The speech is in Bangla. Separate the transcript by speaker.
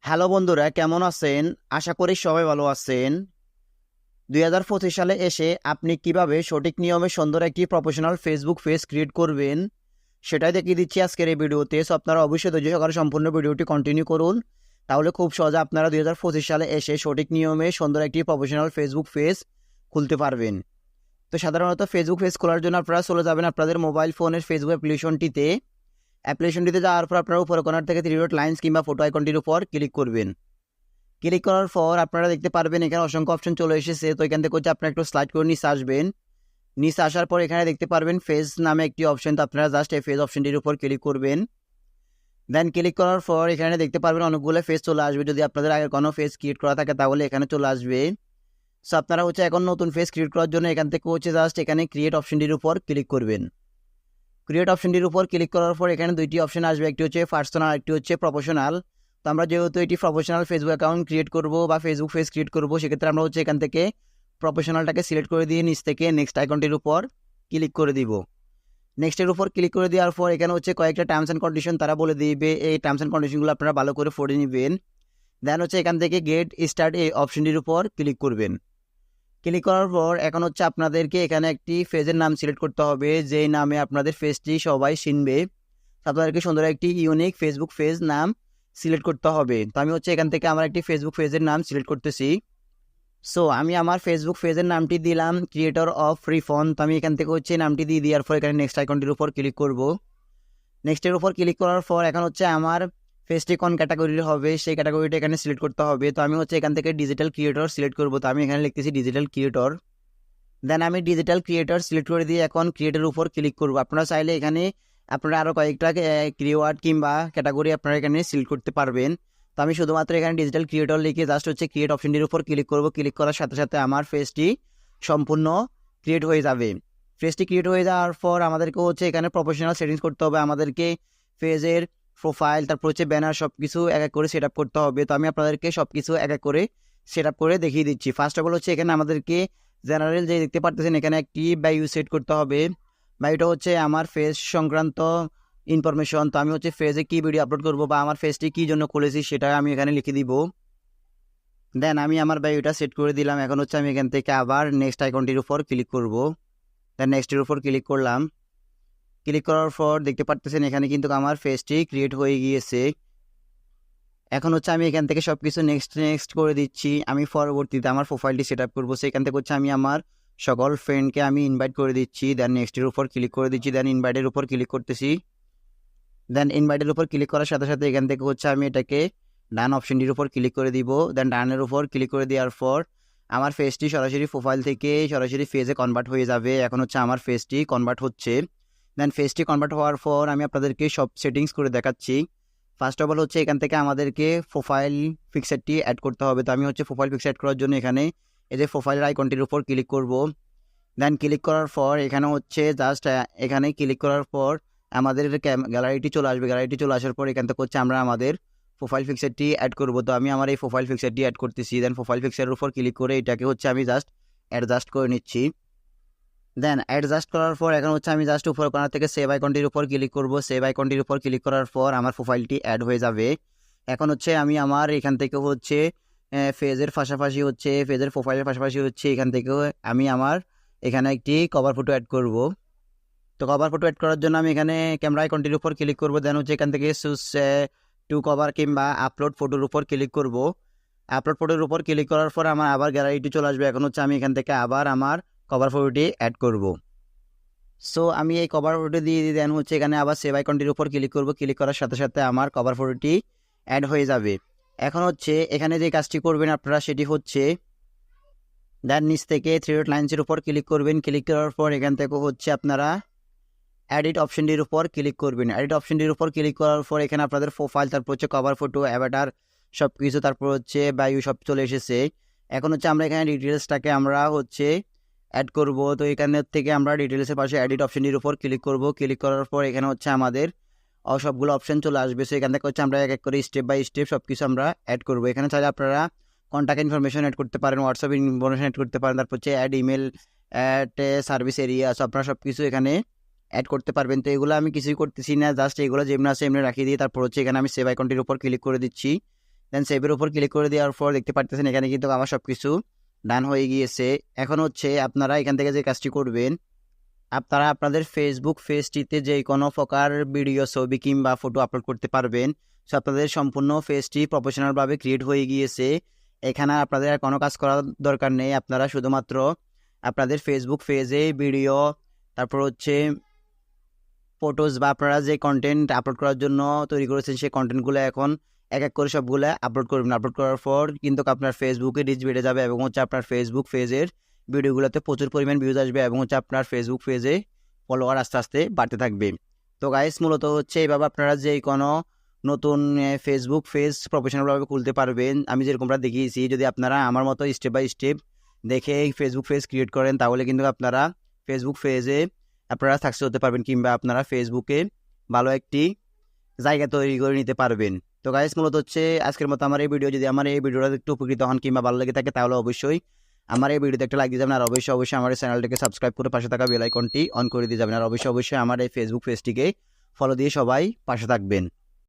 Speaker 1: হ্যালো বন্ধুরা, কেমন আছেন? আশা করি সবাই ভালো আছেন। 2025 সালে এসে আপনি কিভাবে সঠিক নিয়মে সুন্দর একটি প্রফেশনাল ফেসবুক পেজ ক্রিয়েট করবেন সেটাই দেখিয়ে দিচ্ছি আজকের এই ভিডিওতে। সো আপনারা অবশ্যই ধৈর্য সহকারে সম্পূর্ণ ভিডিওটি কন্টিনিউ করুন, তাহলে খুব সহজে আপনারা 2025 সালে এসে সঠিক নিয়মে সুন্দর একটি প্রফেশনাল ফেসবুক পেজ খুলতে পারবেন। তো সাধারণত ফেসবুক পেজ খোলার জন্য আপনারা চলে যাবেন আপনাদের মোবাইল ফোনের ফেসবুক অ্যাপ্লিকেশনটিতে যাওয়ার পর আপনারা উপরে কর্নার থেকে থ্রি ডট লাইন্স কিংবা ফটো আইকনটির উপর ক্লিক করবেন। ক্লিক করার পর আপনারা দেখতে পারবেন এখানে অসংখ্য অপশন চলে এসেছে। তো এখান থেকে হচ্ছে আপনারা একটু স্লাইড করে নিচে আসবেন। নিচে আসার পর এখানে দেখতে পারবেন ফেজ নামে একটি অপশন। তো আপনারা জাস্ট এই ফেজ অপশনটির উপর ক্লিক করবেন। দেন ক্লিক করার পর এখানে দেখতে পারবেন অনেকগুলো ফেজ চলে আসবে। যদি আপনাদের আগে কোনো ফেজ ক্রিয়েট করা থাকে তাহলে এখানে চলে আসবে। সো আপনারা হচ্ছে এখন নতুন ফেজ ক্রিয়েট করার জন্য এখান থেকে হচ্ছে জাস্ট এখানে ক্রিয়েট অপশনটির উপর ক্লিক করবেন। ক্রিয়েট অপশনটির উপর ক্লিক করার পর এখানে দুইটি অপশন আসবে, একটি হচ্ছে পার্সোনাল, একটি হচ্ছে প্রফেশনাল। তো আমরা যেহেতু এটি প্রফেশনাল ফেসবুক অ্যাকাউন্ট ক্রিয়েট করব বা ফেসবুক পেজ ক্রিয়েট করব, সেক্ষেত্রে আমরা হচ্ছে এখান থেকে প্রফেশনালটাকে সিলেক্ট করে দিয়ে নিচ থেকে নেক্সট আইকনটির উপর ক্লিক করে দিব। নেক্সটের উপর ক্লিক করে দেওয়ার পর এখানে হচ্ছে কয়েকটা টার্মস অ্যান্ড কন্ডিশন তারা বলে দিবে। এই টার্মস অ্যান্ড কন্ডিশনগুলো আপনারা ভালো করে পড়ে নেবেন। দেন হচ্ছে এখান থেকে গেট স্টার্ট এই অপশনটির উপর ক্লিক করবেন। ক্লিক করার পর এখন হচ্ছে আপনাদেরকে এখানে একটি পেজের নাম সিলেক্ট করতে হবে, যেই নামে আপনাদের পেজটি সবাই চিনবে। আপনাদেরকে সুন্দর একটি ইউনিক ফেসবুক পেজ নাম সিলেক্ট করতে হবে। তো আমি হচ্ছে এখান থেকে আমার একটি ফেসবুক পেজের নাম সিলেক্ট করতেছি। সো আমি আমার ফেসবুক পেজের নামটি দিলাম ক্রিয়েটর অফ রিফন। তো আমি এখান থেকে হচ্ছে নামটি দিয়ে দেওয়ার পর এখানে নেক্সট আইকনটির উপর ক্লিক করব। নেক্সটের উপর ক্লিক করার পর এখন হচ্ছে আমার পেজটি কোন ক্যাটাগরির হবে সেই ক্যাটাগরিটা এখানে সিলেক্ট করতে হবে। তো আমি হচ্ছে এখান থেকে ডিজিটাল ক্রিয়েটর সিলেক্ট করব। তো আমি এখানে লিখতেছি ডিজিটাল ক্রিয়েটর। দেন আমি ডিজিটাল ক্রিয়েটর সিলেক্ট করে দিয়ে এখন ক্রিয়েটের উপর ক্লিক করব। আপনারা চাইলে এখানে আপনারা আরও কয়েকটা কিওয়ার্ড কিংবা ক্যাটাগরি আপনারা এখানে সিলেক্ট করতে পারবেন। তো আমি শুধুমাত্র এখানে ডিজিটাল ক্রিয়েটর লিখে জাস্ট হচ্ছে ক্রিয়েট অপশনটির উপর ক্লিক করব। ক্লিক করার সাথে সাথে আমার পেজটি সম্পূর্ণ ক্রিয়েট হয়ে যাবে। পেজটি ক্রিয়েট হয়ে যাওয়ার পর আমাদেরকে হচ্ছে এখানে প্রফেশনাল সেটিংস করতে হবে। আমাদেরকে পেজের প্রোফাইল, তারপর হচ্ছে ব্যানার সব কিছু এক এক করে সেট আপ করতে হবে। তো আমি আপনাদেরকে সব কিছু এক এক করে সেট আপ করে দেখিয়ে দিচ্ছি। ফার্স্ট অফ অল হচ্ছে এখানে আমাদেরকে জেনারেল যে দেখতে পারতেছেন এখানে একটি বায়ু সেট করতে হবে। বায়ুটা হচ্ছে আমার ফেজ সংক্রান্ত ইনফরমেশন। তো আমি হচ্ছে ফেজে কি ভিডিও আপলোড করব বা আমার ফেজটি কী জন্য খুলেছি সেটা আমি এখানে লিখে দিব। দেন আমি আমার বায়ুটা সেট করে দিলাম। এখন হচ্ছে আমি এখান থেকে আবার নেক্সট আইকনটির উপর ক্লিক করব। দেন নেক্সটের উপর ক্লিক করলাম। ক্লিক করার পর দেখতে পারতেছেন এখানে কিন্তু আমার ফেজটি ক্রিয়েট হয়ে গিয়েছে। এখন হচ্ছে আমি এখান থেকে সব কিছু নেক্সট করে দিচ্ছি। আমি পরবর্তীতে আমার প্রোফাইলটি সেট আপ করবো। সেখান থেকে হচ্ছে আমি আমার সকল ফ্রেন্ডকে আমি ইনভাইট করে দিচ্ছি। দেন নেক্সটের উপর ক্লিক করে দিচ্ছি। দেন ইনভাইটের উপর ক্লিক করতেছি। দেন ইনভাইটের উপর ক্লিক করার সাথে সাথে এখান থেকে হচ্ছে আমি এটাকে ডান অপশনটির উপর ক্লিক করে দিব। দেন ডানের উপর ক্লিক করে দেওয়ার পর আমার ফেজটি সরাসরি প্রোফাইল থেকে সরাসরি ফেজে কনভার্ট হয়ে যাবে। এখন হচ্ছে আমার ফেজটি কনভার্ট হচ্ছে। দেন ফেজটি কনভার্ট হওয়ার পর আমি আপনাদেরকে সব সেটিংস করে দেখাচ্ছি। ফার্স্ট অফ অল হচ্ছে এখান থেকে আমাদেরকে প্রোফাইল পিকচারটি অ্যাড করতে হবে। তো আমি হচ্ছে প্রোফাইল পিকচার অ্যাড করার জন্য এখানে এই যে প্রোফাইলের আইকনটির উপর ক্লিক করব। দেন ক্লিক করার পর এখানে হচ্ছে জাস্ট এখানে ক্লিক করার পর আমাদের গ্যালারিটি চলে আসবে। গ্যালারিটি চলে আসার পর এখান থেকে হচ্ছে আমরা আমাদের প্রোফাইল পিকচারটি অ্যাড করব। তো আমি আমার এই প্রোফাইল পিকচারটি অ্যাড করতেছি। দেন প্রোফাইল পিকচারের উপর ক্লিক করে এটাকে হচ্ছে আমি জাস্ট অ্যাডজাস্ট করে নিচ্ছি। দেন অ্যাডজাস্ট করার পর এখন হচ্ছে আমি জাস্ট উপর কর্নার থেকে সেভ আইকনটির উপর ক্লিক করব। সেভ আইকনটির উপর ক্লিক করার পর আমার প্রোফাইলটি অ্যাড হয়ে যাবে। এখন হচ্ছে আমি আমার এখান থেকে হচ্ছে ফেজের পাশাপাশি হচ্ছে ফেজের প্রোফাইলের পাশাপাশি হচ্ছে এখান থেকে আমি আমার এখানে একটি কভার ফটো অ্যাড করব। তো কভার ফটো অ্যাড করার জন্য আমি এখানে ক্যামেরা আইকনটির উপর ক্লিক করব। দেন হচ্ছে এখান থেকে চুজ টু কভার কিংবা আপলোড ফটোর উপর ক্লিক করব। আপলোড ফটোর উপর ক্লিক করার পর আমার আবার গ্যালারিটি চলে আসবে। এখন হচ্ছে আমি এখান থেকে আবার আমার কভার ফটোটি অ্যাড করব। সো আমি এই কভার ফটোটি দিয়ে দেন হচ্ছে এখানে আবার সেভ আইকনটির উপর ক্লিক করব। ক্লিক করার সাথে সাথে আমার কভার ফটোটি অ্যাড হয়ে যাবে। এখন হচ্ছে এখানে যে কাজটি করবেন আপনারা সেটি হচ্ছে দেন নিচ থেকে থ্রি ডট লাইন্সের উপর ক্লিক করবেন। ক্লিক করার পর এখান থেকে হচ্ছে আপনারা এডিট অপশনটির উপর ক্লিক করবেন। এডিট অপশনটির উপর ক্লিক করার পর এখানে আপনাদের প্রোফাইল, তারপর হচ্ছে কভার ফটো, অ্যাভাটার সব কিছু, তারপর হচ্ছে বায়ু সব চলে এসেছে। এখন হচ্ছে আমরা এখানে ডিটেলসটাকে আমরা হচ্ছে অ্যাড করব। তো এখানে থেকে আমরা ডিটেলসের পাশে এডিট অপশনটির উপর ক্লিক করব। ক্লিক করার পর এখানে হচ্ছে আমাদের সবগুলো অপশন চলে আসবে। সো এখান থেকে হচ্ছে আমরা এক এক করে স্টেপ বাই স্টেপ সব কিছু আমরা অ্যাড করব। এখানে চাইলে আপনারা কন্ট্যাক্ট ইনফরমেশন অ্যাড করতে পারেন, হোয়াটসঅ্যাপ ইনফরমেশন অ্যাড করতে পারেন, তারপর হচ্ছে add email, add service area, so আপনারা সব কিছু এখানে অ্যাড করতে পারবেন। তো এগুলো আমি কিছুই করতেছি না, জাস্ট এগুলো যেমনি আছে এমনি রাখিয়ে দিয়ে তারপর হচ্ছে এখানে আমি সেভ আইকনটির উপর ক্লিক করে দিচ্ছি। দেন সেভের উপর ক্লিক করে দেওয়ার পর দেখতে পারতেছেন এখানে কিন্তু আমার সব কিছু ডান হয়ে গিয়েছে। এখন হচ্ছে আপনারা এখান থেকে যে কাজটি করবেন, আপনারা আপনাদের ফেসবুক পেজটিতে যে কোনো প্রকার ভিডিও, ছবি কিংবা ফটো আপলোড করতে পারবেন। সো আপনাদের সম্পূর্ণ পেজটি প্রফেশনালভাবে ক্রিয়েট হয়ে গিয়েছে। এখানে আপনাদের আর কোনো কাজ করার দরকার নেই। আপনারা শুধুমাত্র আপনাদের ফেসবুক পেজে ভিডিও, তারপর হচ্ছে ফটোজ বা আপনারা যে কন্টেন্ট আপলোড করার জন্য তৈরি করেছেন সেই কন্টেন্টগুলো এখন এক এক করে সবগুলো আপলোড করবেন। আপলোড করার পর কিন্তু আপনার ফেসবুকে রিচ বেড়ে যাবে এবং হচ্ছে আপনার ফেসবুক পেজের ভিডিওগুলোতে প্রচুর পরিমাণ ভিউজ আসবে এবং হচ্ছে আপনার ফেসবুক পেজে ফলোয়ার আস্তে আস্তে বাড়তে থাকবে। তো গাইস, মূলত হচ্ছে এইভাবে আপনারা যে কোনো নতুন ফেসবুক পেজ প্রফেশনালভাবে খুলতে পারবেন। আমি যেরকমটা দেখিয়েছি, যদি আপনারা আমার মতো স্টেপ বাই স্টেপ দেখে ফেসবুক পেজ ক্রিয়েট করেন তাহলে কিন্তু আপনারা ফেসবুক পেজে আপনারা সাকসেস হতে পারবেন কিংবা আপনারা ফেসবুকে ভালো একটি জায়গা তৈরি করে নিতে পারবেন। তো গাইস, মূলত হচ্ছে আজকের মতো আমার এই ভিডিও। যদি আমার এই ভিডিওটা একটু উপকৃত হন কিংবা ভালো লেগে থাকে তাহলে অবশ্যই আমার এই ভিডিওতে একটা লাইক দিয়ে যাবেন, আর অবশ্যই আমার এই চ্যানেলটিকে সাবস্ক্রাইব করে পাশে থাকা বেল আইকনটি অন করে দিয়ে যাবেন, আর অবশ্যই আমার এই ফেসবুক পেজটিকে ফলো দিয়ে সবাই পাশে থাকবেন।